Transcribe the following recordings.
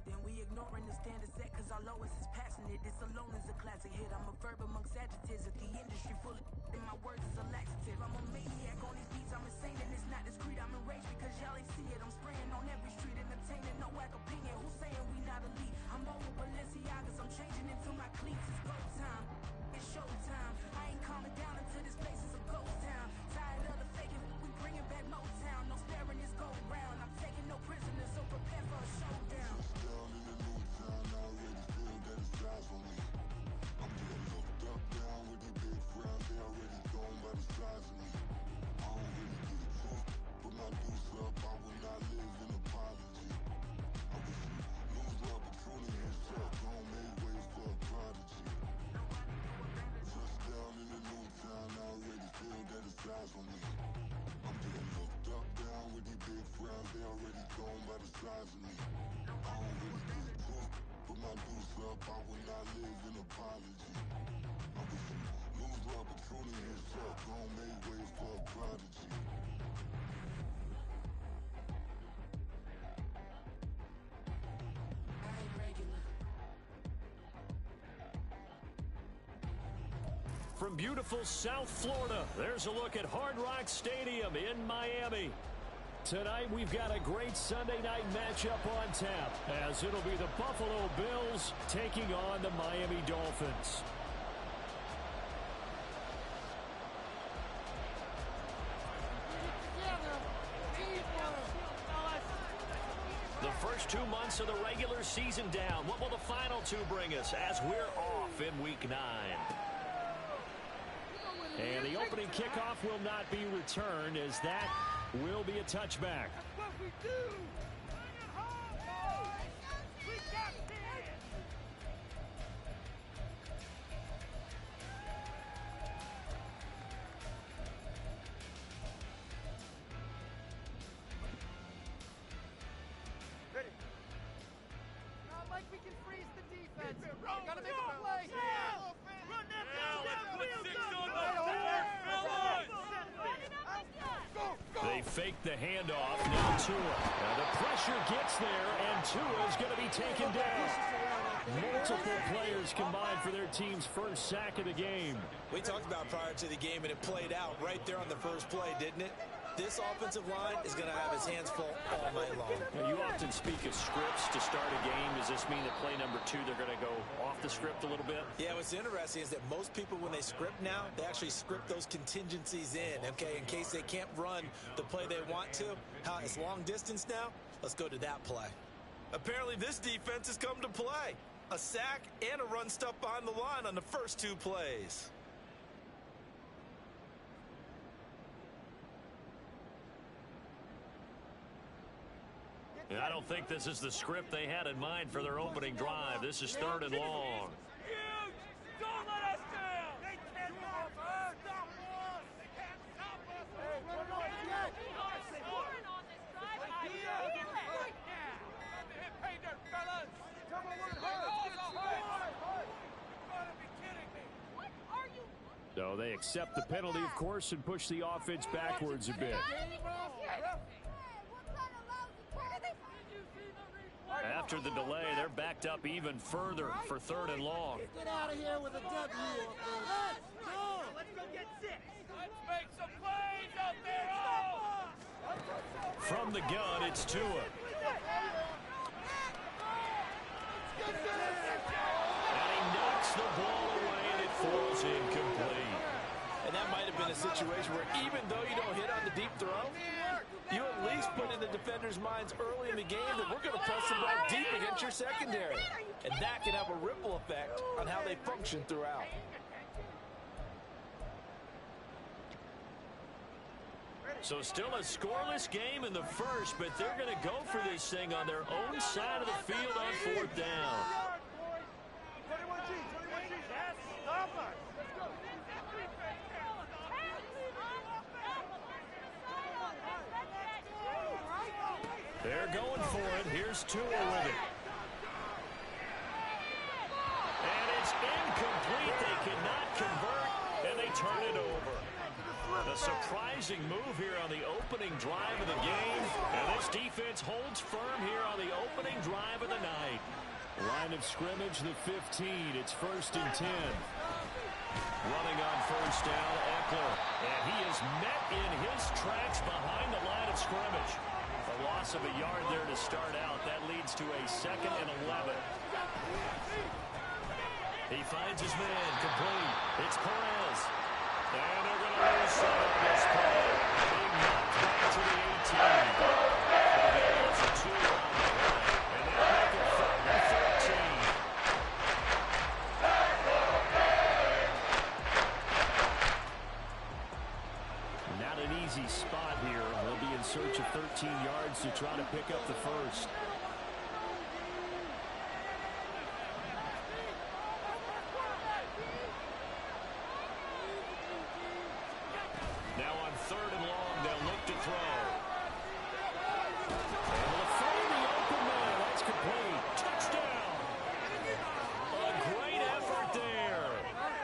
Then we ignoring the standard set cause our lowest is passionate. This alone is a classic hit. I'm a verb amongst adjectives. If the industry full of and my words is a laxative. I'm a maniac on these beats. I'm insane and it's not discreet. I'm enraged because y'all ain't see it. I'm spraying on every street, entertaining, no whack opinion. Who's saying we not elite? I'm over Balenciagas. I'm changing into my cleats. It's go time. It's showtime. I ain't calming down until this place is a ghost town. Tired of the faking, we bringing back Motown. No sparing this go round. I'm taking no prisoners, so prepare for a showdown. Down in the new town, I already feel that it's eyes on me. I'm getting looked up, down with the big frowns. They already gone by the size of me. I don't really get it took, but my deuce up, I will not live in apology. I wish you lose the opportunity and shut. Don't make way for a prodigy. Touchdown in the new town, I already feel that it's eyes on me. I'm getting looked up, down with the big frowns. They already gone by the size of me. I don't really get it took, but my deuce up, I will not live in apology. I wish you lose the opportunity and shut. Don't make way for a prodigy. From beautiful South Florida, there's a look at Hard Rock Stadium in Miami. Tonight, we've got a great Sunday night matchup on tap, as it'll be the Buffalo Bills taking on the Miami Dolphins. The first 2 months of the regular season down. What will the final two bring us as we're off in Week 9? And the opening kickoff will not be returned, as that will be a touchback. That's what we do. Bring it home, boys. We got this. Ready. Not like we can freeze the defense. Gotta make a play. Yeah. Run that down. Put 6 on the They fake the handoff. Now Tua. The pressure gets there, and Tua is going to be taken down. Multiple players combined for their team's first sack of the game. We talked about prior to the game, and it played out right there on the first play, didn't it? This offensive line is going to have his hands full all night long. Now, you often speak of scripts to start a game. Does this mean that play number 2, they're going to go off the script a little bit? Yeah, what's interesting is that most people, when they script now, they actually script those contingencies in, okay, in case they can't run the play they want to. How it's long distance now? Let's go to that play. Apparently, this defense has come to play. A sack and a run stuff behind the line on the first 2 plays. And I don't think this is the script they had in mind for their opening drive. This is 3rd and long. Huge! Don't let us down! They can't stop us! Stop us! They can't stop us! Hey, We are scoring on this drive. I feel it. Hit pay dirt, fellas! Come on, You're gotta be kidding me! What are you? So they accept the penalty, of course, and push the offense backwards a bit. After the delay, they're backed up even further for 3rd and long. Get out of here with a W. Let's go. Let's go get 6. Let's make some plays out there! Oh! From the gun, it's Tua. And he knocks the ball away, and it falls incomplete. And that might have been a situation where even though you don't hit on the deep throw, you at least put in the defenders' minds early in the game that we're going to press the ball deep against your secondary. And that can have a ripple effect on how they function throughout. So still a scoreless game in the first, but they're going to go for this thing on their own side of the field on 4th down. 21G, 21G. Yes, stop us. Let's go. They're going for it. Here's Tua with it. And it's incomplete. They cannot convert, and they turn it over. The A surprising move here on the opening drive of the game. And this defense holds firm here on the opening drive of the night. Line of scrimmage, the 15. It's 1st and 10. Running on first down, Eckler. And he is met in his tracks behind the line of scrimmage. A loss of a yard there to start out. That leads to a 2nd and 11. He finds his man, complete. It's Perez. And they're going to lose some on this play. Being knocked back to the 18. That's a 2-on play. And they'll make it 3rd and 13. Not an easy spot here. They'll be in search of 13 yards to try to pick up the first. Now on 3rd and long, they'll look to throw. Able to find the open man. That's complete. Touchdown. A great effort there.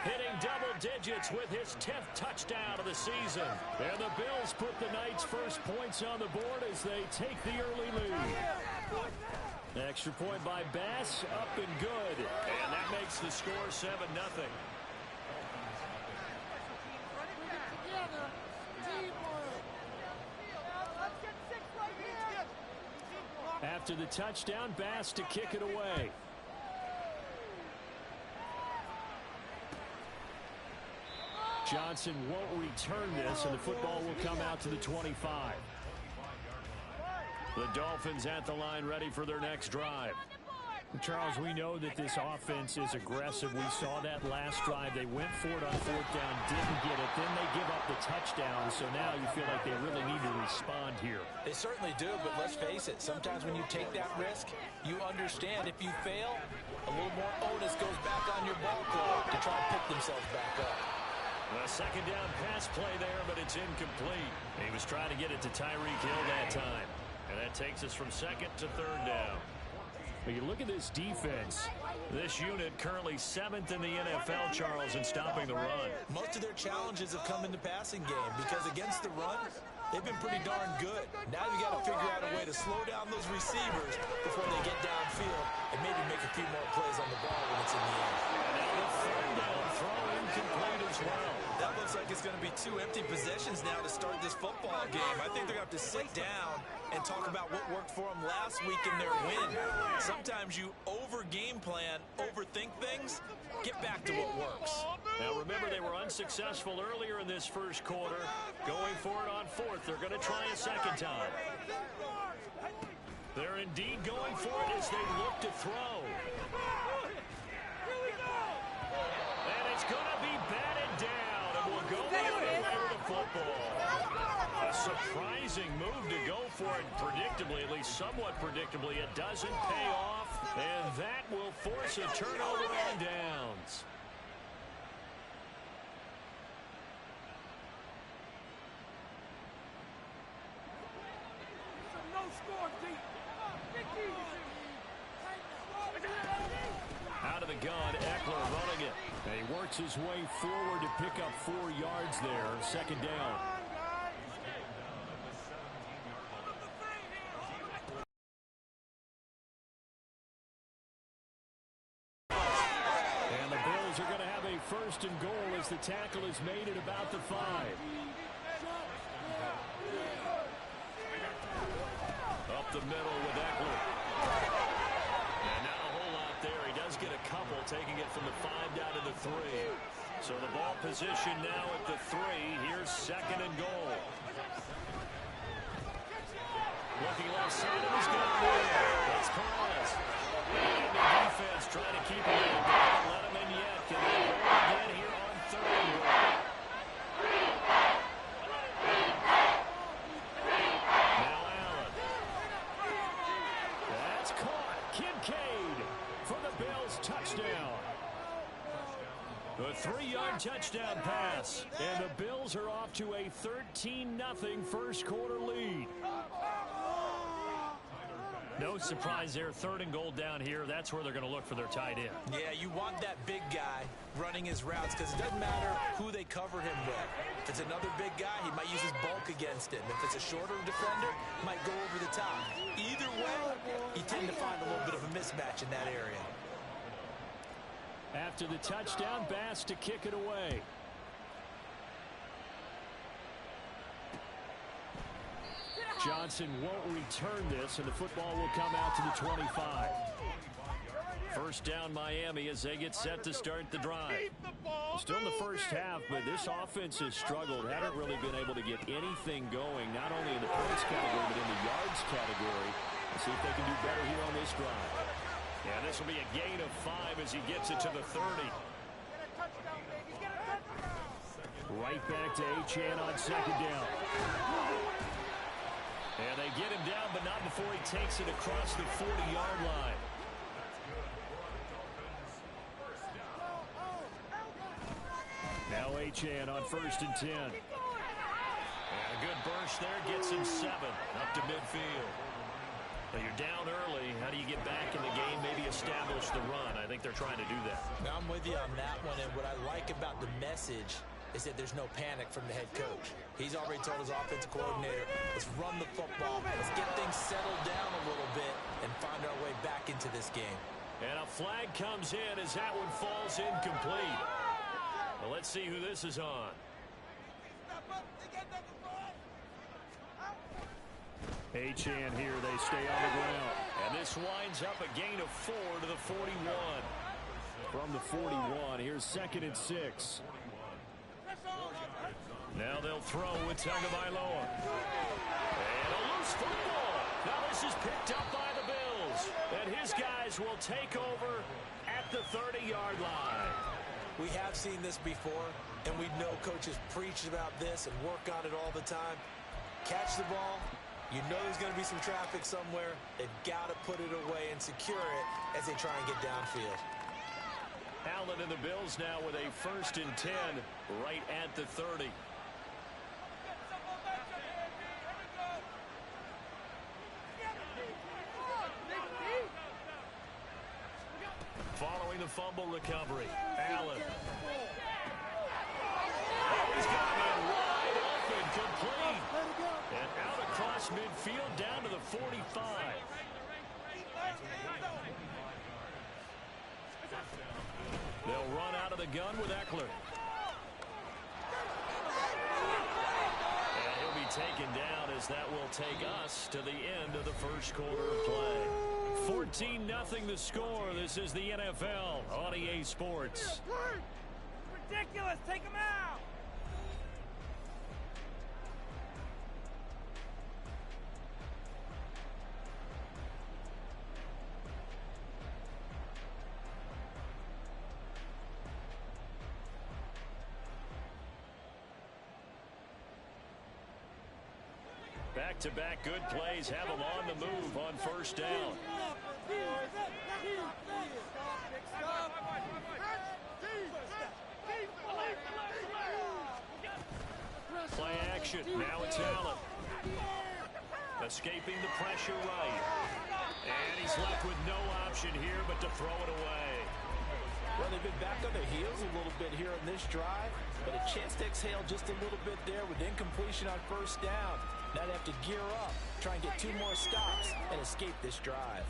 Hitting double digits with his 10th touchdown of the season. And the Bills put the Knights' first points on the board as they take the early lead. Extra point by Bass, up and good. And that makes the score 7-0. After the touchdown, Bass to kick it away. Johnson won't return this, and the football will come out to the 25. The Dolphins at the line, ready for their next drive. Charles, we know that this offense is aggressive. We saw that last drive. They went for it on 4th down, didn't get it. Then they give up the touchdown, so now you feel like they really need to respond here. They certainly do, but let's face it. Sometimes when you take that risk, you understand if you fail, a little more onus goes back on your ball club to try to pick themselves back up. A 2nd down pass play there, but it's incomplete. He was trying to get it to Tyreek Hill that time. And that takes us from 2nd to 3rd down. When you look at this defense, this unit currently 7th in the NFL, Charles, in stopping the run. Most of their challenges have come in the passing game because against the run, they've been pretty darn good. Now you got to figure out a way to slow down those receivers before they get downfield and maybe make a few more plays on the ball when it's in the air. And now the 3rd down throw incomplete as well. That looks like it's going to be 2 empty possessions now to start this football game. I think they're going to have to sit down and talk about what worked for them last week in their win. Sometimes you over-game plan, overthink things, get back to what works. Now remember, they were unsuccessful earlier in this first quarter. Going for it on 4th. They're going to try a 2nd time. They're indeed going for it as they look to throw. And it's going to be batted down, and we'll go the other way with the football. A surprising move to go for it predictably, at least somewhat predictably. It doesn't pay off, and that will force a turnover on downs. Out of the gun, Eckler running it. And he works his way forward to pick up 4 yards there. 2nd down. And the Bills are going to have a 1st and goal as the tackle is made at about the 5. Up the middle with Eckler. And not a whole lot there. He does get a couple, taking it from the 5 down to the 3. So the ball position now at the 3. Here's 2nd and goal. Looking left side of his gun there. That's Perez. And the defense trying to keep him in. Don't let him in yet. Can they go again here on 3rd and goal? Now Allen. That's caught. Kincaid for the Bills touchdown. A 3-yard touchdown pass. And the Bills are off to a 13-0 first quarter lead. No surprise there. 3rd and goal down here. That's where they're going to look for their tight end. Yeah, you want that big guy running his routes because it doesn't matter who they cover him with. If it's another big guy, he might use his bulk against him. If it's a shorter defender, he might go over the top. Either way, you tend to find a little bit of a mismatch in that area. After the touchdown, Bass to kick it away. Johnson won't return this, and the football will come out to the 25. First down Miami as they get set to start the drive. Still in the first half, but this offense has struggled. Haven't really been able to get anything going, not only in the points category, but in the yards category. Let's see if they can do better here on this drive. Yeah, this will be a gain of 5 as he gets it to the 30. Right back to Achane on 2nd down. And they get him down, but not before he takes it across the 40-yard line. Now Achane on 1st and 10. And a good burst there gets him 7 up to midfield. Now you're down early. How do you get back in the game, maybe establish the run? I think they're trying to do that. Now I'm with you on that one, and what I like about the message is that there's no panic from the head coach. He's already told his offensive coordinator, let's run the football, let's get things settled down a little bit and find our way back into this game. And a flag comes in as that one falls incomplete. Well, let's see who this is on. Achane here, they stay on the ground. And this winds up a gain of 4 to the 41. From the 41, here's 2nd and 6. Now they'll throw with Tagovailoa. And a loose football. Now this is picked up by the Bills. And his guys will take over at the 30-yard line. We have seen this before, and we know coaches preach about this and work on it all the time. Catch the ball. You know there's going to be some traffic somewhere. They've got to put it away and secure it as they try and get downfield. Allen and the Bills now with a 1st and 10 right at the 30. Following the fumble recovery, Allen. Oh, he's got him wide open, complete. And out across midfield down to the 45. They'll run out of the gun with Eckler. And he'll be taken down as that will take us to the end of the first quarter of play. 14-0 the score. This is the NFL on EA Sports. Ridiculous. Take him out. Back-to-back good plays have them on the move on 1st down. Play action. Now it's Allen. Escaping the pressure right. And he's left with no option here but to throw it away. Well, they've been back on their heels a little bit here in this drive, but a chance to exhale just a little bit there with incompletion on 1st down. Now they have to gear up, try and get 2 more stops, and escape this drive.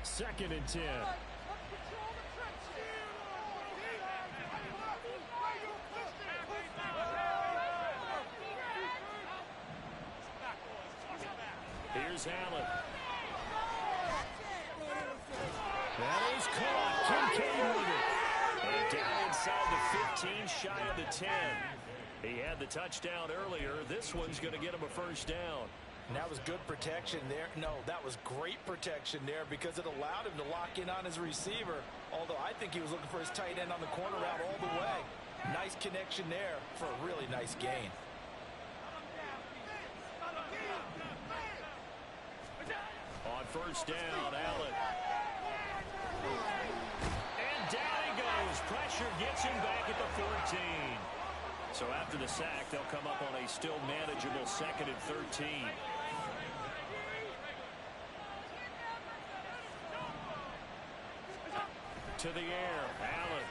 Second and 10. Here's Allen. That is caught. Kincaid with it. And down inside the 15, shy of the 10. He had the touchdown earlier. This one's going to get him a 1st down. And that was good protection there. No, that was great protection there because it allowed him to lock in on his receiver. Although I think he was looking for his tight end on the corner route all the way. Nice connection there for a really nice gain. On 1st down, Allen. And down he goes. Pressure gets him back at the 14. So after the sack, they'll come up on a still manageable 2nd and 13. To the air, Allen.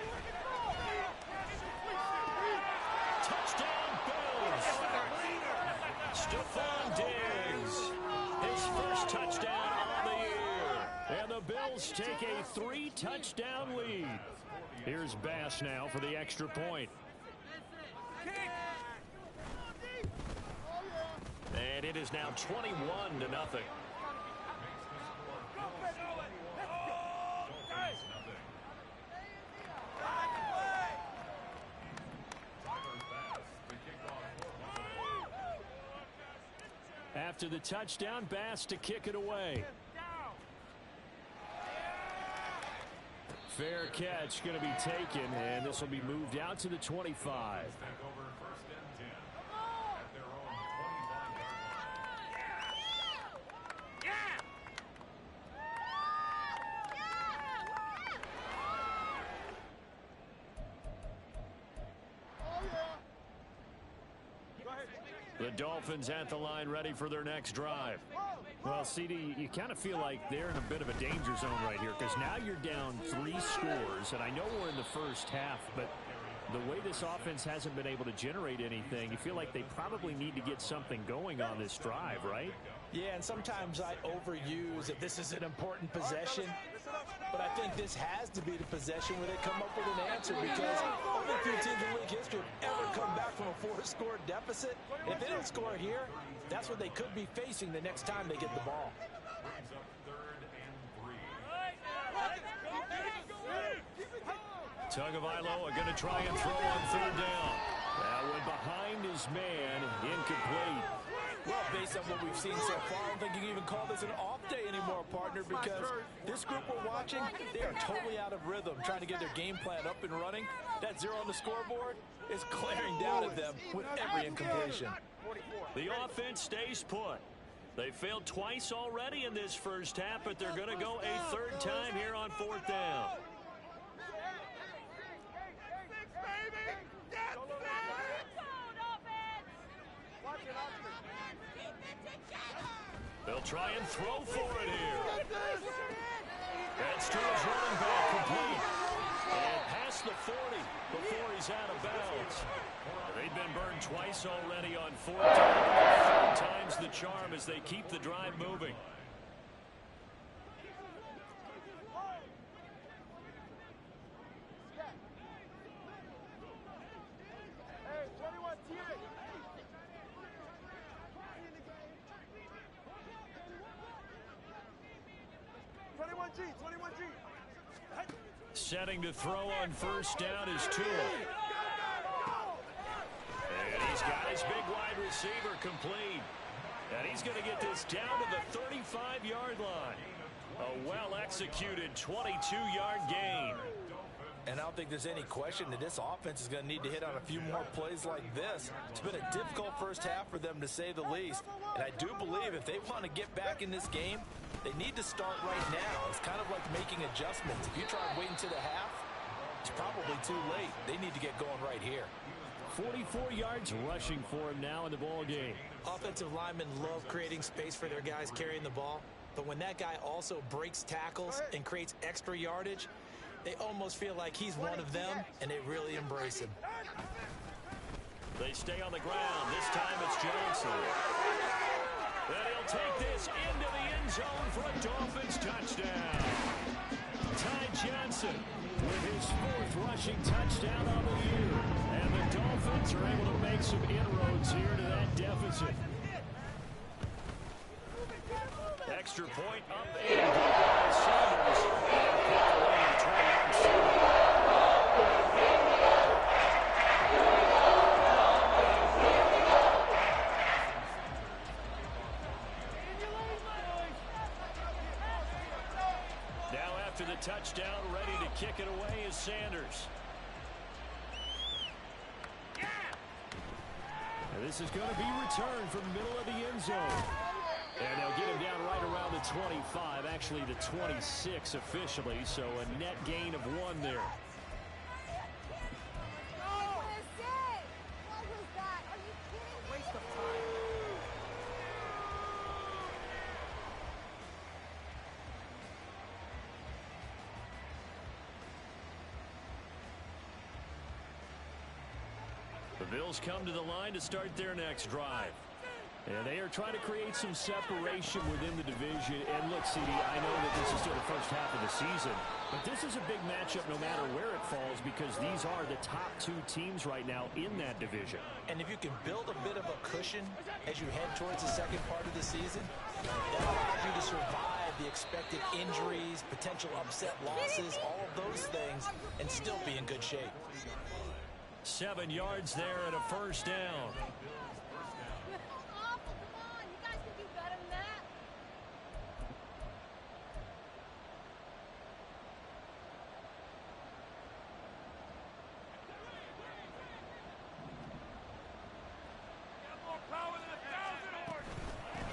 Touchdown, Bills. Stephon Diggs. His first touchdown on the year. And the Bills take a 3-touchdown lead. Here's Bass now for the extra point. And it is now 21-0. After the touchdown, Bass to kick it away. Fair catch going to be taken, and this will be moved out to the 25. The Dolphins at the line ready for their next drive. Well, CD, you kind of feel like they're in a bit of a danger zone right here because now you're down 3 scores, and I know we're in the first half, but the way this offense hasn't been able to generate anything, you feel like they probably need to get something going on this drive, right? Yeah, and sometimes I overuse that this is an important possession, but I think this has to be the possession where they come up with an answer because only 2 teams in league history have ever come back from a 4-score deficit. If they don't score here, that's what they could be facing the next time they get the ball. Tagovailoa going to try and throw on 3rd down. That one behind his man, incomplete. Well, based on what we've seen so far, I don't think you can even call this an off day anymore, partner, because this group we're watching, they are totally out of rhythm, trying to get their game plan up and running. That 0 on the scoreboard is glaring down at them with every incompletion. The offense stays put. They failed twice already in this first half, but they're going to go a 3rd time here on 4th down. They'll try and throw for it here. That's to his running back, complete. And past the 40 before he's out of bounds. They've been burned twice already on 4th down. 3rd time's the charm as they keep the drive moving. Setting to throw on 1st down is Tua. And he's got his big wide receiver complete. And he's going to get this down to the 35-yard line. A well-executed 22-yard gain. And I don't think there's any question that this offense is going to need to hit on a few more plays like this. It's been a difficult first half for them, to say the least. And I do believe if they want to get back in this game, they need to start right now. It's kind of like making adjustments. If you try waiting to the half, it's probably too late. They need to get going right here. 44 yards rushing for him now in the ball game. Offensive linemen love creating space for their guys carrying the ball. But when that guy also breaks tackles and creates extra yardage, they almost feel like he's one of them, and they really embrace him. They stay on the ground. This time it's Johnson. And he'll take this into the end zone for a Dolphins touchdown. Ty Johnson with his 4th rushing touchdown on the year. And the Dolphins are able to make some inroads here to that deficit. Extra point up and by Sanders. After the touchdown, ready to kick it away is Sanders. And this is going to be returned from the middle of the end zone. And they'll get him down right around the 25, actually the 26 officially, so a net gain of 1 there. The Bills come to the line to start their next drive. And they are trying to create some separation within the division. And look, CD, I know that this is still the first half of the season, but this is a big matchup no matter where it falls because these are the top two teams right now in that division. And if you can build a bit of a cushion as you head towards the second part of the season, that allows you to survive the expected injuries, potential upset losses, all of those things, and still be in good shape. 7 yards there and a first down.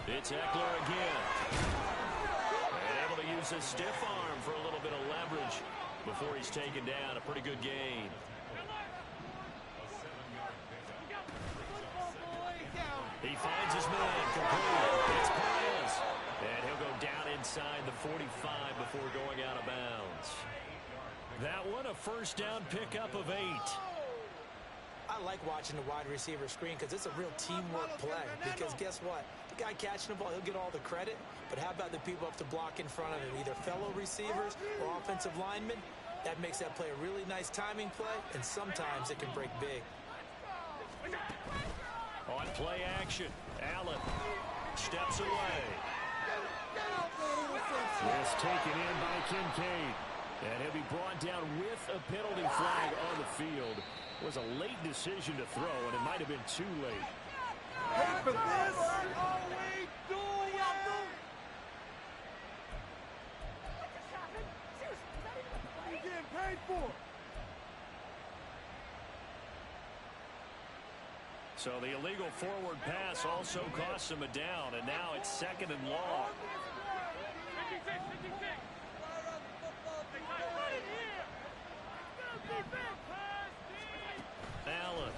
It's Eckler again. And able to use his stiff arm for a little bit of leverage before he's taken down. A pretty good gain. He finds his man complete. It's Perez. And he'll go down inside the 45 before going out of bounds. That one a first down pickup of 8. I like watching the wide receiver screen because it's a real teamwork play. Because guess what? The guy catching the ball, he'll get all the credit. But how about the people up to block in front of him? Either fellow receivers or offensive linemen. That makes that play a really nice timing play. And sometimes it can break big. On play action, Allen steps away. This taken in by Kincaid. And he'll be brought down with a penalty flag on the field. It was a late decision to throw, and it might have been too late. Pay for this! What are you getting paid for? So the illegal forward pass also costs him a down, and now it's 2nd and long. Allen.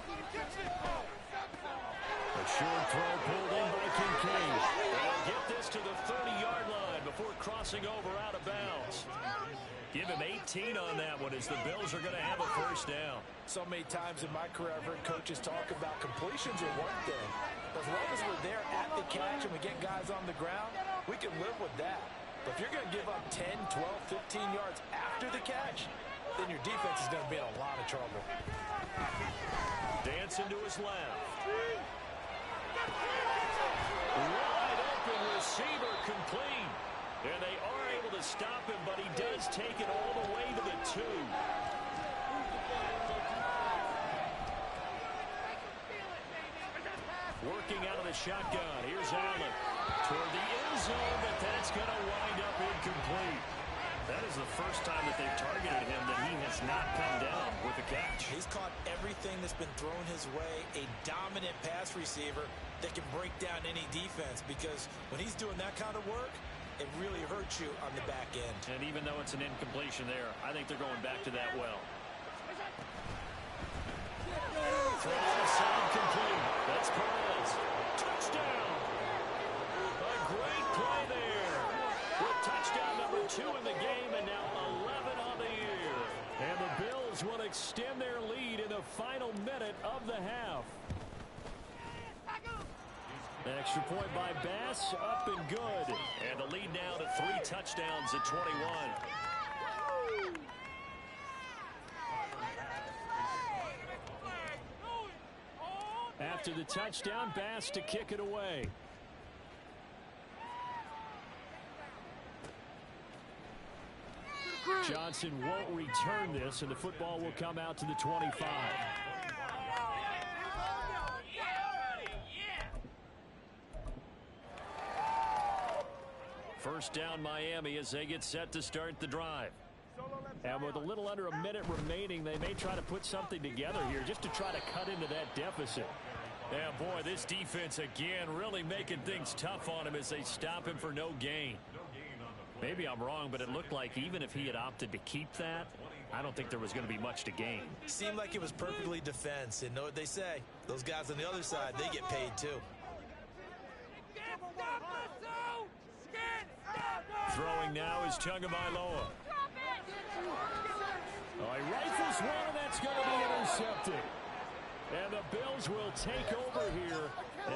A short throw pulled in by Kincaid. They'll get this to the 30-yard line before crossing over out of bounds. Give him 18 on that one as the Bills are going to have a first down. So many times in my career, I've heard coaches talk about completions are one thing. As long as we're there at the catch and we get guys on the ground, we can live with that. But if you're going to give up 10, 12, 15 yards after the catch, then your defense is going to be in a lot of trouble. Dancing to his left. Wide open receiver complete. And they are able to stop him, but he does take it all the way to the 2. Working out of the shotgun. Here's Allen toward the end zone, but that's going to wind up incomplete. That is the first time that they've targeted him that he has not come down with a catch. He's caught everything that's been thrown his way, a dominant pass receiver that can break down any defense, because when he's doing that kind of work, it really hurts you on the back end. And even though it's an incompletion there, I think they're going back to that well. Throw inside complete. That's Perez. Touchdown. A great play there. With touchdown number 2 in the game, and now 11 on the year. And the Bills will extend their lead in the final minute of the half. Extra point by Bass, up and good. And the lead now to 3 touchdowns at 21. After the touchdown, Bass to kick it away. Johnson won't return this, and the football will come out to the 25. First down Miami as they get set to start the drive. And with a little under a minute remaining, they may try to put something together here just to try to cut into that deficit. Yeah, boy, this defense again really making things tough on him as they stop him for no gain. Maybe I'm wrong, but it looked like even if he had opted to keep that, I don't think there was going to be much to gain. Seemed like it was perfectly defense, and know what they say. Those guys on the other side, they get paid too. Throwing now is Tagovailoa. Oh, he rifles one, and that's going to be intercepted. And the Bills will take over here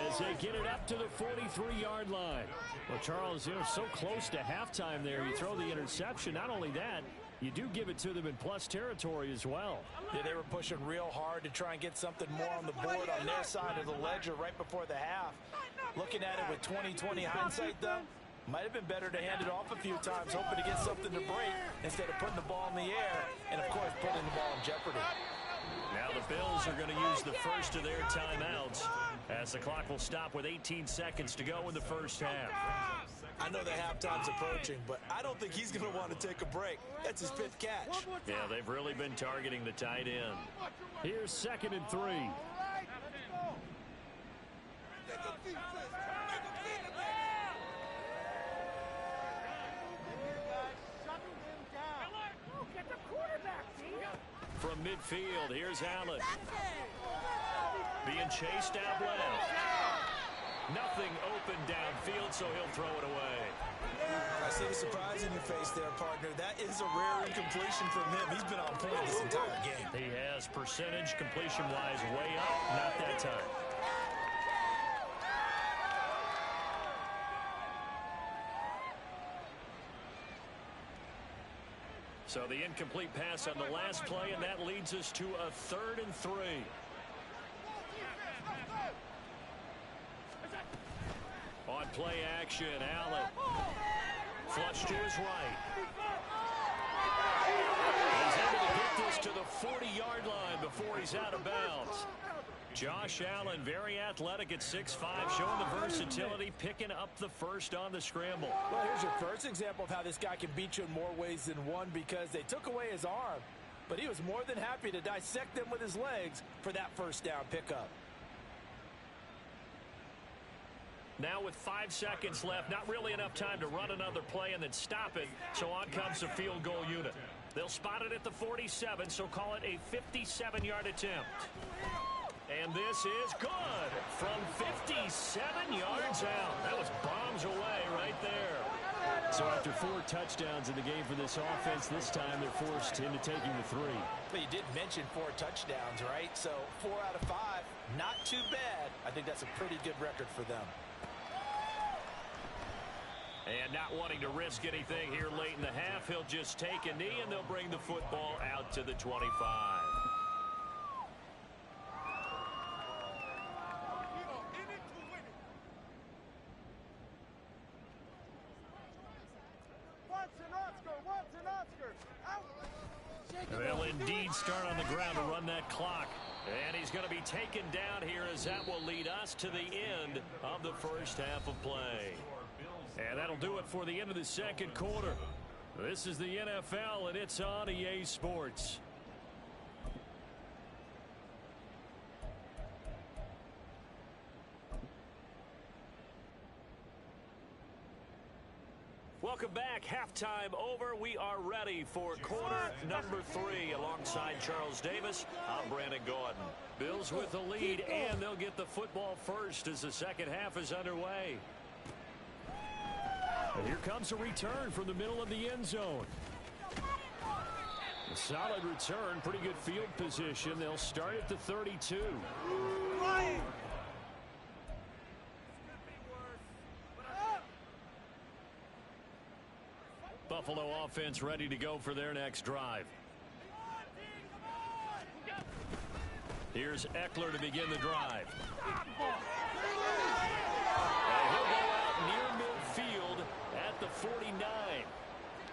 as they get it up to the 43-yard line. Well, Charles, so close to halftime there. You throw the interception. Not only that, you do give it to them in plus territory as well. Yeah, they were pushing real hard to try and get something more on the board on their side of the ledger right before the half. Looking at it with 20/20 hindsight, though, might have been better to hand it off a few times, hoping to get something to break instead of putting the ball in the air and, of course, putting the ball in jeopardy. Now the Bills are going to use the first of their timeouts as the clock will stop with 18 seconds to go in the first half. I know the halftime's approaching, but I don't think he's going to want to take a break. That's his 5th catch. Yeah, they've really been targeting the tight end. Here's 2nd and 3. From midfield, here's Allen. Being chased out left. Nothing open downfield, so he'll throw it away. I see the surprise in your face there, partner. That is a rare incompletion from him. He's been on point this entire game. He has percentage completion-wise way up. Not that time. So the incomplete pass on the last play, and that leads us to a 3rd and 3. On play action, Allen. Flush to his right. He's able to get this to the 40-yard line before he's out of bounds. Josh Allen, very athletic at 6'5", showing the versatility, picking up the first on the scramble. Well, here's your first example of how this guy can beat you in more ways than one, because they took away his arm, but he was more than happy to dissect them with his legs for that first down pickup. Now with 5 seconds left, not really enough time to run another play and then stop it, so on comes the field goal unit. They'll spot it at the 47, so call it a 57-yard attempt. And this is good from 57 yards out. That was bombs away right there. So after 4 touchdowns in the game for this offense, this time they're forced into taking the 3. But you did mention 4 touchdowns, right? So 4 out of 5, not too bad. I think that's a pretty good record for them. And not wanting to risk anything here late in the half, he'll just take a knee and they'll bring the football out to the 25. They'll indeed start on the ground to run that clock. And he's going to be taken down here as that will lead us to the end of the first half of play. And that'll do it for the end of the second quarter. This is the NFL, and it's on EA Sports. Welcome back. Halftime over. We are ready for quarter number 3 alongside Charles Davis. I'm Brandon Gordon. Bills with the lead, and they'll get the football first as the second half is underway. And here comes a return from the middle of the end zone. A solid return, pretty good field position. They'll start at the 32. Buffalo offense ready to go for their next drive. Here's Eckler to begin the drive. And he'll go out near midfield at the 49.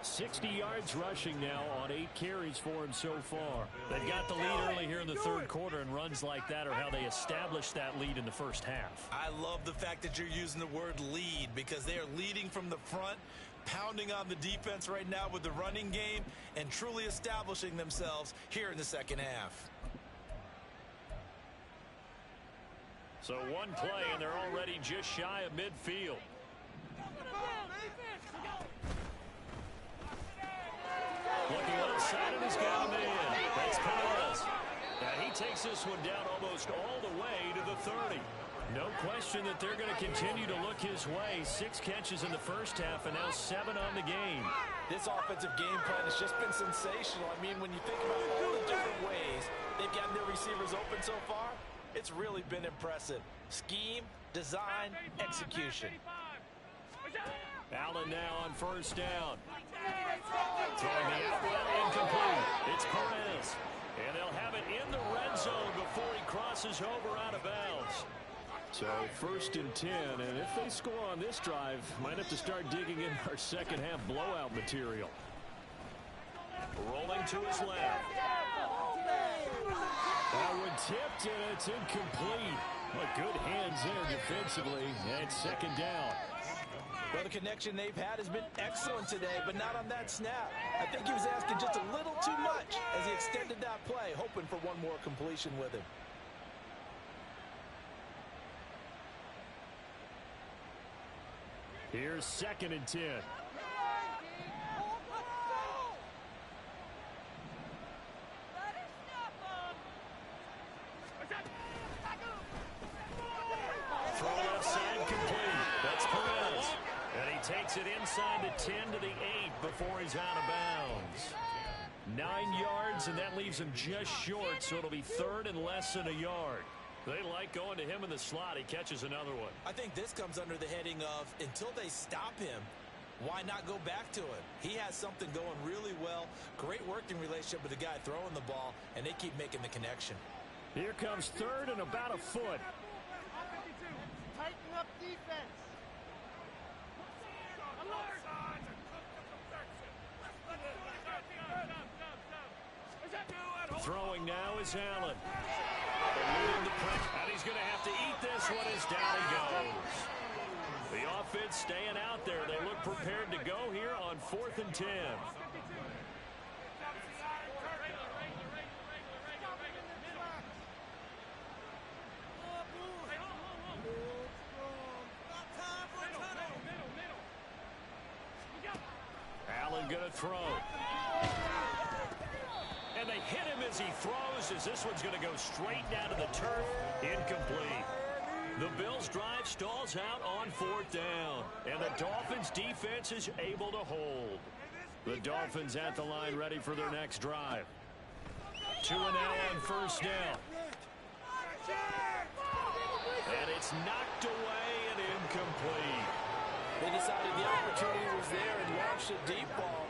60 yards rushing now on 8 carries for him so far. They've got the lead early here in the third quarter, and runs like that are how they established that lead in the first half. I love the fact that you're using the word lead, because they are leading from the front, pounding on the defense right now with the running game, and truly establishing themselves here in the second half. So one play, and they're already just shy of midfield. Looking outside, and he's got him in. That's Perez. And he takes this one down almost all the way to the 30. No question that they're going to continue to look his way. 6 catches in the first half, and now 7 on the game. This offensive game plan has just been sensational. I mean, when you think about all the different ways they've gotten their receivers open so far, it's really been impressive. Scheme, design, execution. Allen now on first down. Throwing the outlet, incomplete. It's Perez. And they'll have it in the red zone before he crosses over out of bounds. So 1st and 10, and if they score on this drive, might have to start digging in our second half blowout material. Rolling to his left. That one tipped, and it's incomplete. Well, good hands there defensively, and 2nd down. Well, the connection they've had has been excellent today, but not on that snap. I think he was asking just a little too much as he extended that play, hoping for one more completion with him. Here's 2nd and 10. Throw left side complete. That's Perez. And he takes it inside the 10 to the 8 before he's out of bounds. 9 yards, and that leaves him just short, so it'll be 3rd and less than a yard. They like going to him in the slot. He catches another one. I think this comes under the heading of, until they stop him, why not go back to him? He has something going really well. Great working relationship with the guy throwing the ball, and they keep making the connection. Here comes 3rd and about a foot. Tighten up defense. Throwing now is Allen. And he's going to have to eat this one as down he goes. The offense staying out there. They look prepared to go here on 4th and 10. Allen going to throw. And they hit him as he throws, as this one's going to go straight down to the turf. Incomplete. The Bills' drive stalls out on 4th down. And the Dolphins' defense is able to hold. The Dolphins at the line ready for their next drive. 2 and now on 1st down. And it's knocked away and incomplete. They decided the opportunity was there and launched a deep ball.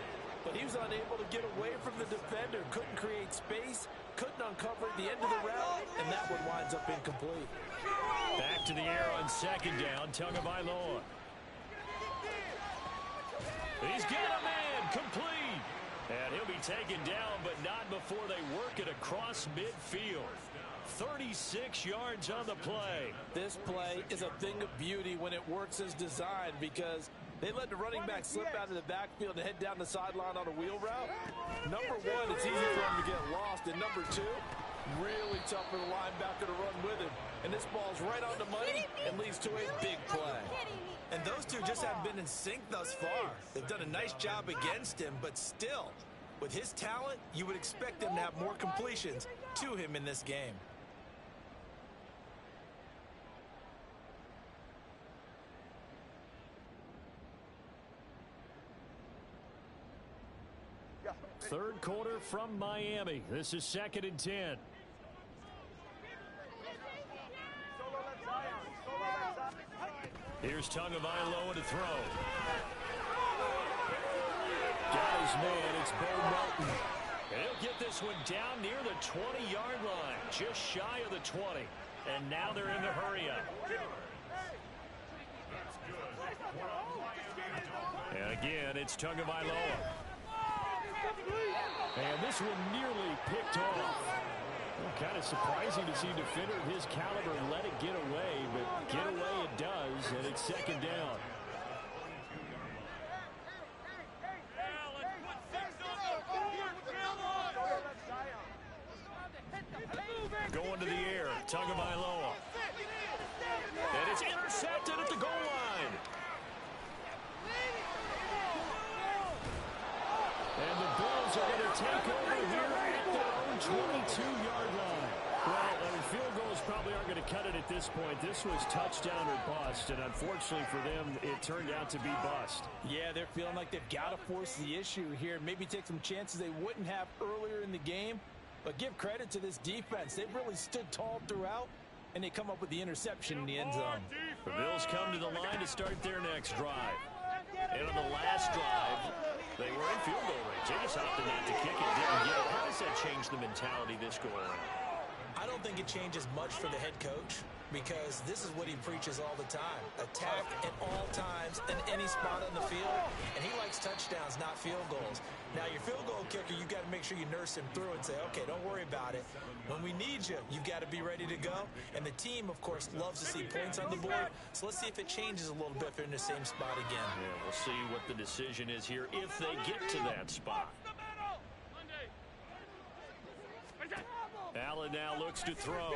But he was unable to get away from the defender. Couldn't create space. Couldn't uncover the end of the route. And that one winds up incomplete. Back to the air on 2nd down. Tagovailoa. He's got a man. Complete. And he'll be taken down, but not before they work it across midfield. 36 yards on the play. This play is a thing of beauty when it works as designed, because they let the running back slip out of the backfield and head down the sideline on a wheel route. Number one, it's easy for him to get lost. And number two, really tough for the linebacker to run with him. And this ball's right on the money and leads to a big play. And those two just haven't been in sync thus far. They've done a nice job against him, but still, with his talent, you would expect him to have more completions to him in this game. Third quarter from Miami. This is 2nd and 10. Here's Tagovailoa to throw. Got his man. It's Bo Melton. And he'll get this one down near the 20-yard line, just shy of the 20. And now they're in the hurry-up. And again, it's Tagovailoa. And this one nearly picked off. Well, kind of surprising to see a defender of his caliber let it get away, but get away it does, and it's 2nd down. Going to the air, Tagovailoa. And it's intercepted at the goal line. And the Bills are going to take over here at their own 22-yard line. Well, field goals probably aren't going to cut it at this point. This was touchdown or bust, and unfortunately for them, it turned out to be bust. Yeah, they're feeling like they've got to force the issue here. Maybe take some chances they wouldn't have earlier in the game. But give credit to this defense. They've really stood tall throughout, and they come up with the interception in the end zone. The Bills come to the line to start their next drive. And on the last drive, they were in field goal range. They just opted not to kick it, didn't get it. How does that change the mentality this go around? I don't think it changes much for the head coach, because this is what he preaches all the time. Attack at all times in any spot on the field, and he likes touchdowns, not field goals. Now, your field goal kicker, you've got to make sure you nurse him through and say, okay, don't worry about it. When we need you, you've got to be ready to go. And the team, of course, loves to see points on the board. So let's see if it changes a little bit if they're in the same spot again. Yeah, we'll see what the decision is here if they get to that spot. Allen now looks to throw.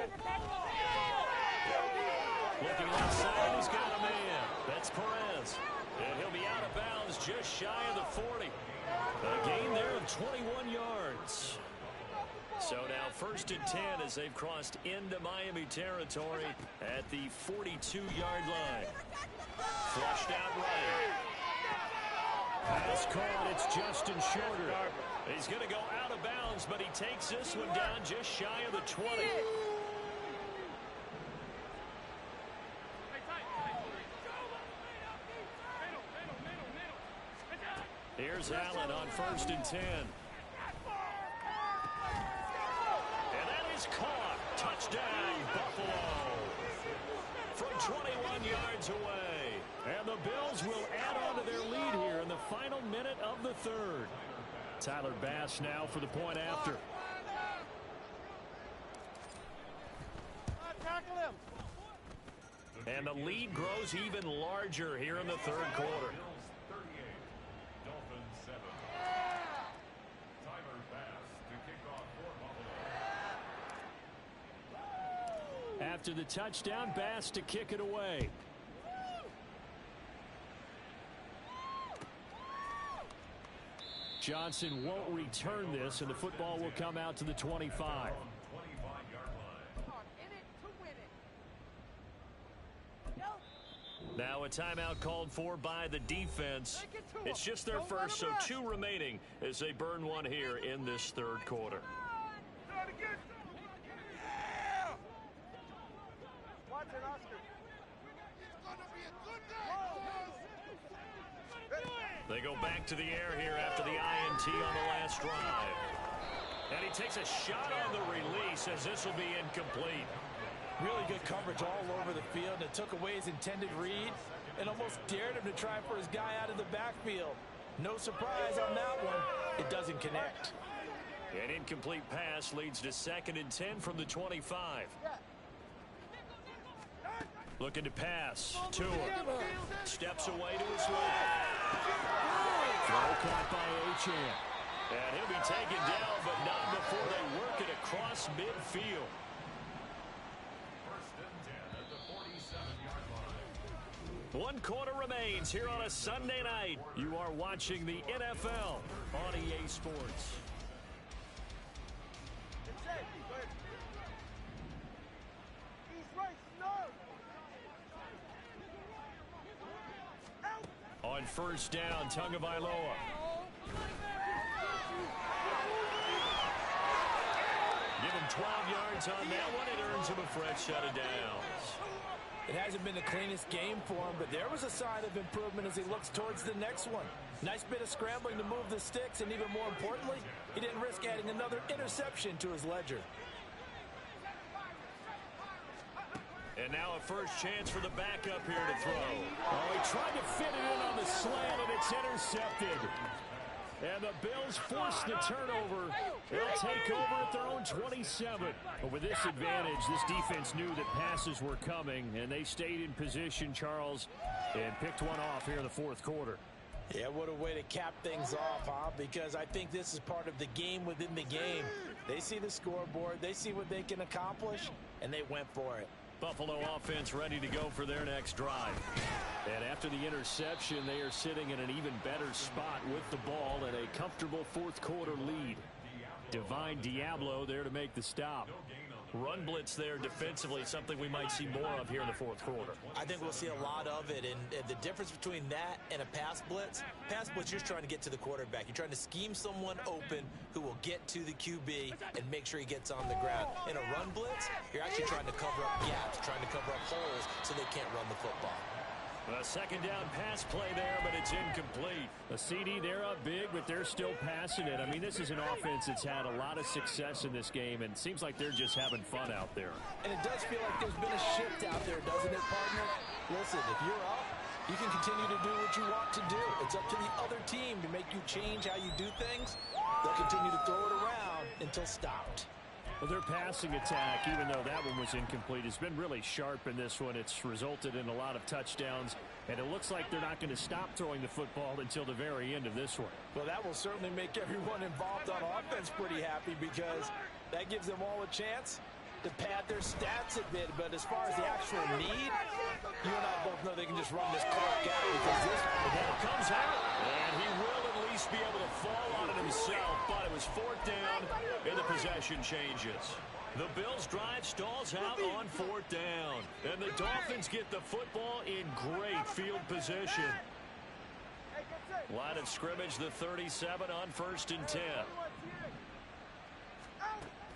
Looking outside, he's got a man. That's Perez. And he'll be out of bounds just shy of the 40. A gain there of 21 yards. So now 1st and 10 as they've crossed into Miami territory at the 42-yard line. Flushed out right. Pass caught. It's Justin Shorter. He's going to go out of bounds, but he takes this one down just shy of the 20. Here's Allen on 1st and 10. And that is caught. Touchdown, Buffalo. From 21 yards away. And the Bills will add on to their lead here in the final minute of the 3rd. Tyler Bass now for the point after. Tackle him. And the lead grows even larger here in the 3rd quarter. After the touchdown, Bass to kick it away. Johnson won't return this, and the football will come out to the 25. Now a timeout called for by the defense. It's just their first, so 2 remaining as they burn one here in this 3rd quarter. They go back to the air here after the INT on the last drive. And he takes a shot on the release as this will be incomplete. Really good coverage all over the field, and it took away his intended read and almost dared him to try for his guy out of the backfield. No surprise on that one. It doesn't connect. An incomplete pass leads to 2nd and 10 from the 25. Looking to pass. Tua steps away to his left. Throw caught by Achane. And he'll be taken down, but not before they work it across midfield. 1st and 10 at the 47-yard line. 1 quarter remains here on a Sunday night. You are watching the NFL on EA Sports. On 1st down, Tagovailoa. Give him 12 yards on that one. It earns him a fresh set of downs. It hasn't been the cleanest game for him, but there was a sign of improvement as he looks towards the next one. Nice bit of scrambling to move the sticks, and even more importantly, he didn't risk adding another interception to his ledger. And now a first chance for the backup here to throw. Oh, he tried to fit it in on the slant, and it's intercepted. And the Bills force the turnover. They'll take over at their own 27. But with this advantage, this defense knew that passes were coming, and they stayed in position, Charles, and picked one off here in the 4th quarter. Yeah, what a way to cap things off, huh? Because I think this is part of the game within the game. They see the scoreboard, they see what they can accomplish, and they went for it. Buffalo offense ready to go for their next drive. And after the interception, they are sitting in an even better spot with the ball and a comfortable 4th quarter lead. Divine Diablo there to make the stop. No gain on Run blitz there defensively, something we might see more of here in the fourth quarter. I think we'll see a lot of it, and the difference between that and a pass blitz, you're just trying to get to the quarterback. You're trying to scheme someone open who will get to the QB and make sure he gets on the ground. In a run blitz, you're actually trying to cover up gaps, trying to cover up holes so they can't run the football. A second down pass play there, but it's incomplete. A CD, they're up big, but they're still passing it. I mean, this is an offense that's had a lot of success in this game, and it seems like they're just having fun out there. And it does feel like there's been a shift out there, doesn't it, partner? Listen, if you're up, you can continue to do what you want to do. It's up to the other team to make you change how you do things. They'll continue to throw it around until stopped. Well, their passing attack, even though that one was incomplete, has been really sharp in this one. It's resulted in a lot of touchdowns, and it looks like they're not going to stop throwing the football until the very end of this one. Well, that will certainly make everyone involved on offense pretty happy because that gives them all a chance to pad their stats a bit. But as far as the actual need, you and I both know they can just run this clock out because this ball comes out, and he will at least be able to fall on it himself, but it was fourth down, and the possession changes. The Bills' drive stalls out on fourth down, and the Dolphins get the football in great field position. Line of scrimmage, the 37 on 1st and 10.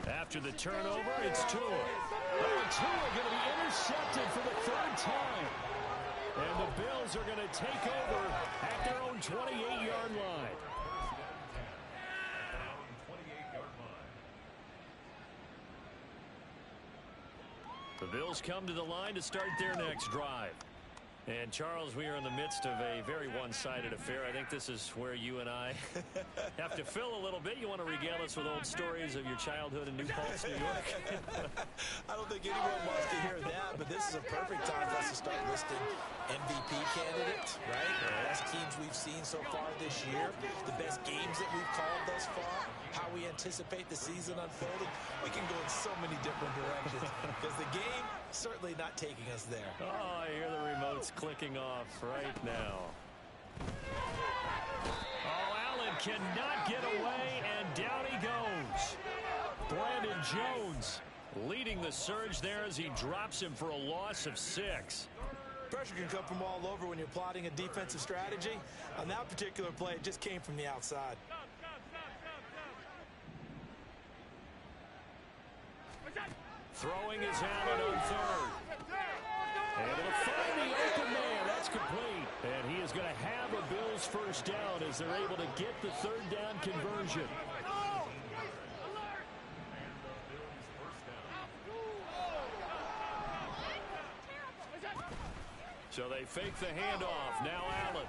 After the turnover, it's Tua. And Tua going to be intercepted for the third time. And the Bills are going to take over at their own 28-yard line. The Bills come to the line to start their next drive. And, Charles, we are in the midst of a very one-sided affair. I think this is where you and I have to fill a little bit. You want to regale us with old stories of your childhood in New Paltz, New York? I don't think anyone wants to hear that, but this is a perfect time for us to start listing MVP candidates, right? The best teams we've seen so far this year, the best games that we've called thus far, how we anticipate the season unfolding. We can go in so many different directions because the game certainly not taking us there. Oh, I hear the remote's clicking off right now. Oh, Allen cannot get away, and down he goes. Brandon Jones leading the surge there as he drops him for a loss of 6. Pressure can come from all over when you're plotting a defensive strategy. On that particular play, it just came from the outside. Throwing is Allen on third. Able to find the open man. That's complete. And he is going to have a Bills first down as they're able to get the third down conversion. So they fake the handoff. Now Allen.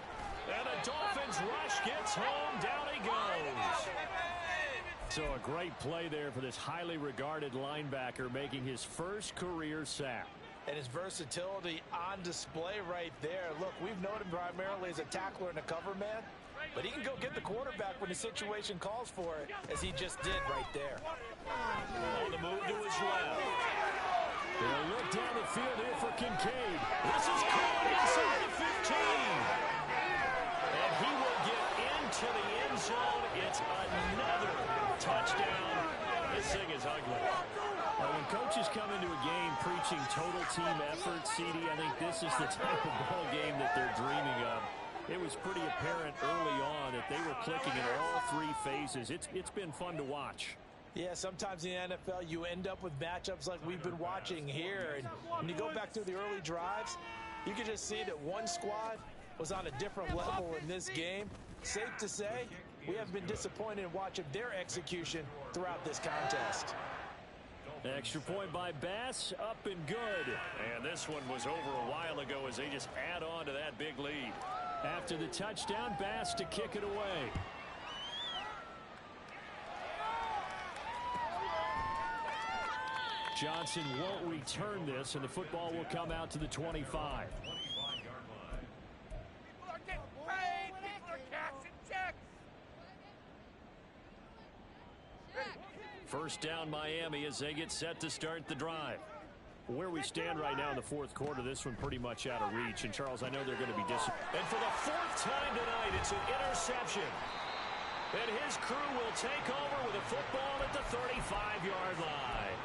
And a Dolphins rush gets home. Down he goes. So a great play there for this highly regarded linebacker making his first career sack. And his versatility on display right there. Look, we've known him primarily as a tackler and a cover man, but he can go get the quarterback when the situation calls for it, as he just did right there. On the move to his left. They'll look down the field here for Kincaid. This is caught inside the 15. And he will get into the end zone. It's another touchdown. This thing is ugly. Now, when coaches come into a game preaching total team effort, CD, I think this is the type of ball game that they're dreaming of. It was pretty apparent early on that they were clicking in all 3 phases. It's been fun to watch. Yeah, sometimes in the NFL you end up with matchups like we've been watching here. And when you go back through the early drives, you can just see that one squad was on a different level in this game. Safe to say, we have been disappointed in watching their execution throughout this contest. Extra point by Bass, up and good. And this one was over a while ago as they just add on to that big lead. After the touchdown, Bass to kick it away. Johnson won't return this, and the football will come out to the 25. People are getting paid. People are cashing checks. First down Miami as they get set to start the drive. Where we stand right now in the fourth quarter, this one pretty much out of reach. And, Charles, I know they're going to be disappointed. And for the 4th time tonight, it's an interception. And his crew will take over with a football at the 35-yard line.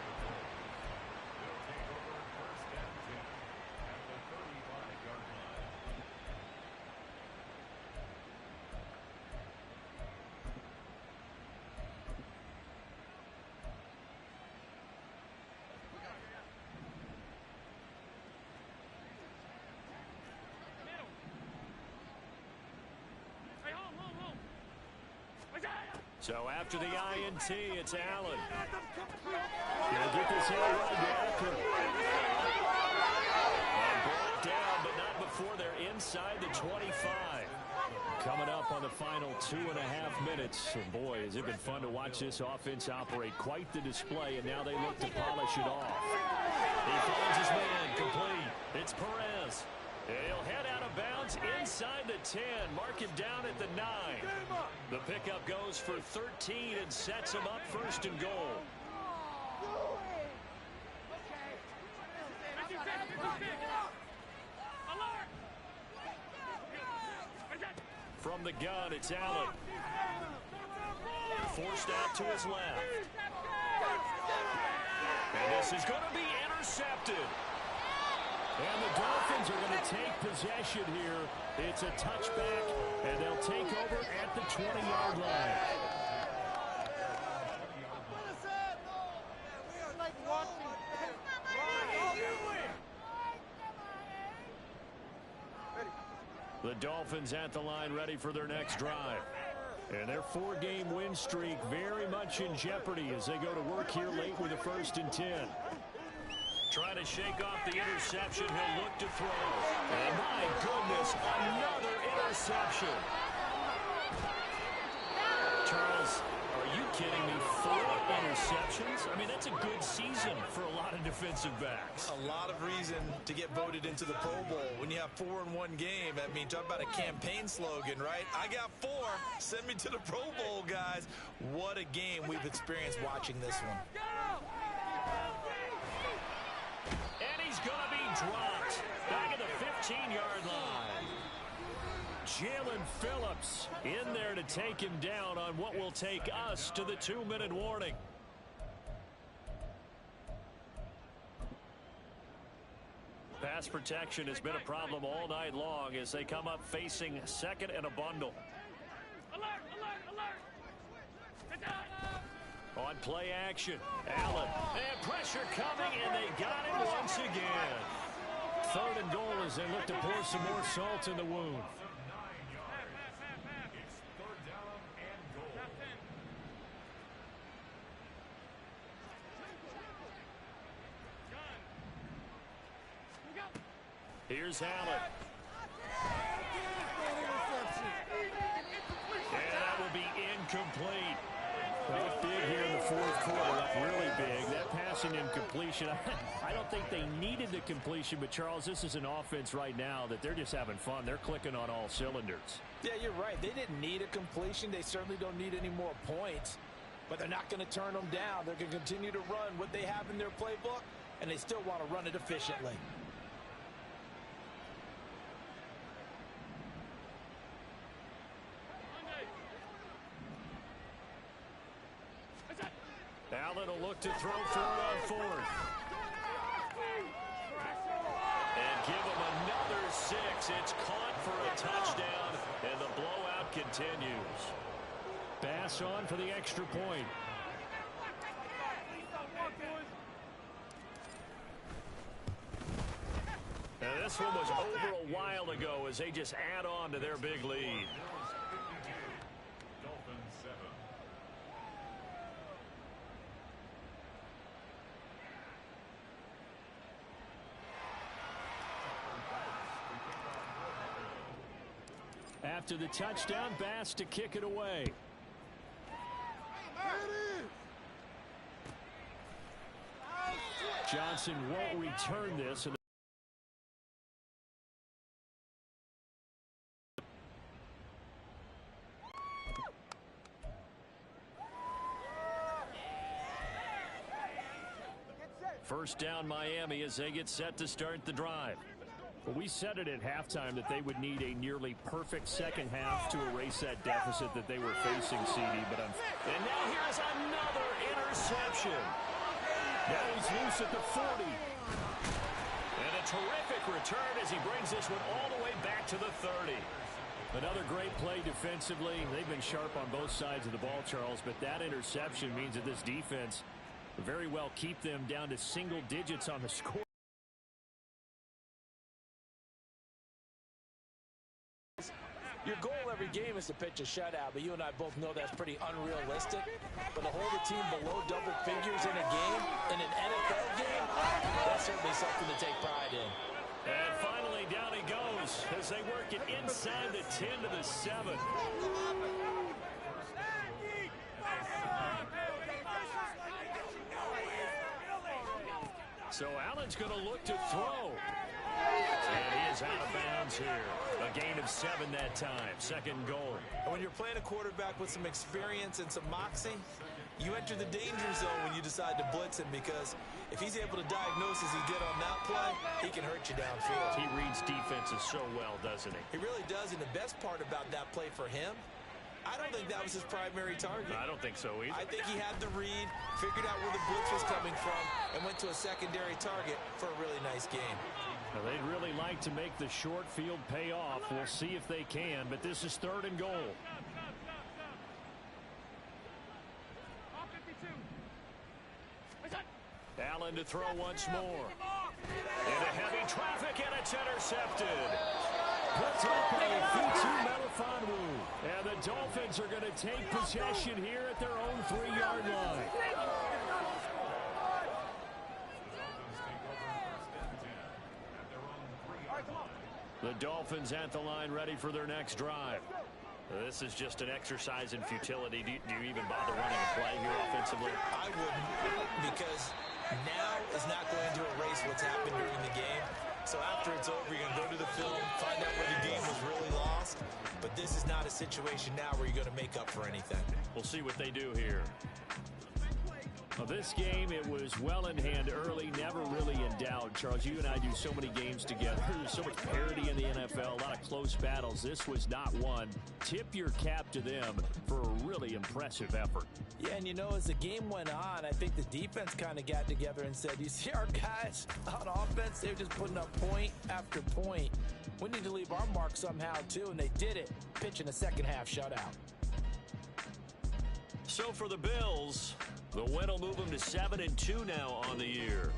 So after the INT, it's Allen. Gonna get this here right after. Brought down, but not before they're inside the 25. Coming up on the final 2.5 minutes. And boy, has it been fun to watch this offense operate. Quite the display, and now they look to polish it off. He finds his man complete. It's Perez. He'll head out of bounds inside the 10. Mark him down at the 9. The pickup goes for 13 and sets him up first and goal. From the gun, it's Allen. Forced out to his left. And this is going to be intercepted. And the Dolphins are going to take possession here. It's a touchback, and they'll take over at the 20-yard line. The Dolphins at the line ready for their next drive. And their 4-game win streak very much in jeopardy as they go to work here late with a 1st and 10. Trying to shake off the interception. He'll look to throw. And my goodness, another interception. Charles, are you kidding me? 4 interceptions? I mean, that's a good season for a lot of defensive backs. A lot of reason to get voted into the Pro Bowl. When you have 4 in one game, I mean, talk about a campaign slogan, right? I got 4. Send me to the Pro Bowl, guys. What a game we've experienced watching this one. And he's going to be dropped back at the 15-yard line. Jalen Phillips in there to take him down on what will take us to the 2-minute warning. Pass protection has been a problem all night long as they come up facing 2nd and a bundle. Alert, alert, alert. On play action, Allen. And pressure coming, and they got him once again. 3rd and goal as they look to pour some more salt in the wound. Here's Allen. And that will be incomplete. Well, big here in the 4th quarter. Really big. That passing incompletion. I don't think they needed the completion, but Charles, this is an offense right now that they're just having fun. They're clicking on all cylinders. Yeah, you're right. They didn't need a completion. They certainly don't need any more points, but they're not going to turn them down. They're going to continue to run what they have in their playbook, and they still want to run it efficiently. Allen will look to throw for it on 4th. And give him another 6. It's caught for a touchdown, and the blowout continues. Bass on for the extra point. Now this one was over a while ago as they just add on to their big lead. After the touchdown, Bass to kick it away. Johnson won't return this. First down Miami as they get set to start the drive. Well, we said it at halftime that they would need a nearly perfect second half to erase that deficit that they were facing, CD. And now here's another interception. Now he's loose at the 40. And a terrific return as he brings this one all the way back to the 30. Another great play defensively. They've been sharp on both sides of the ball, Charles, but that interception means that this defense very well keep them down to single digits on the score. Your goal every every game is to pitch a shutout, but you and I both know that's pretty unrealistic. But to hold a team below double figures in a game, in an NFL game, that's certainly something to take pride in. And finally, down he goes as they work it inside the 10 to the 7. So Allen's going to look to throw. And he is out of bounds here. A gain of 7 that time. Second goal. And when you're playing a quarterback with some experience and some moxie, you enter the danger zone when you decide to blitz him, because if he's able to diagnose as he did on that play, he can hurt you downfield. He reads defenses so well, doesn't he? He really does, and the best part about that play for him, I don't think that was his primary target. I don't think so either. I think he had the read, figured out where the blitz was coming from, and went to a secondary target for a really nice game. Well, they'd really like to make the short field pay off. We'll see if they can, but this is 3rd and goal. Allen to throw once more. Into heavy traffic, and it's intercepted. Puts up by Fitu Melifonwu. And the Dolphins are going to take possession here at their own 3-yard line. The Dolphins at the line, ready for their next drive. This is just an exercise in futility. Do you even bother running a play here offensively? I wouldn't, because now is not going to erase what's happened during the game. So after it's over, you're going to go to the film, find out where the game was really lost. But this is not a situation now where you're going to make up for anything. We'll see what they do here. Well, this game, it was well in hand early, never really in doubt. Charles, you and I do so many games together. There's so much parity in the NFL, a lot of close battles. This was not one. Tip your cap to them for a really impressive effort. Yeah, and you know, as the game went on, I think the defense kind of got together and said, you see our guys on offense, they're just putting up point after point. We need to leave our mark somehow, too, and they did it, pitching a second-half shutout. So for the Bills, the win will move them to 7-2 now on the year.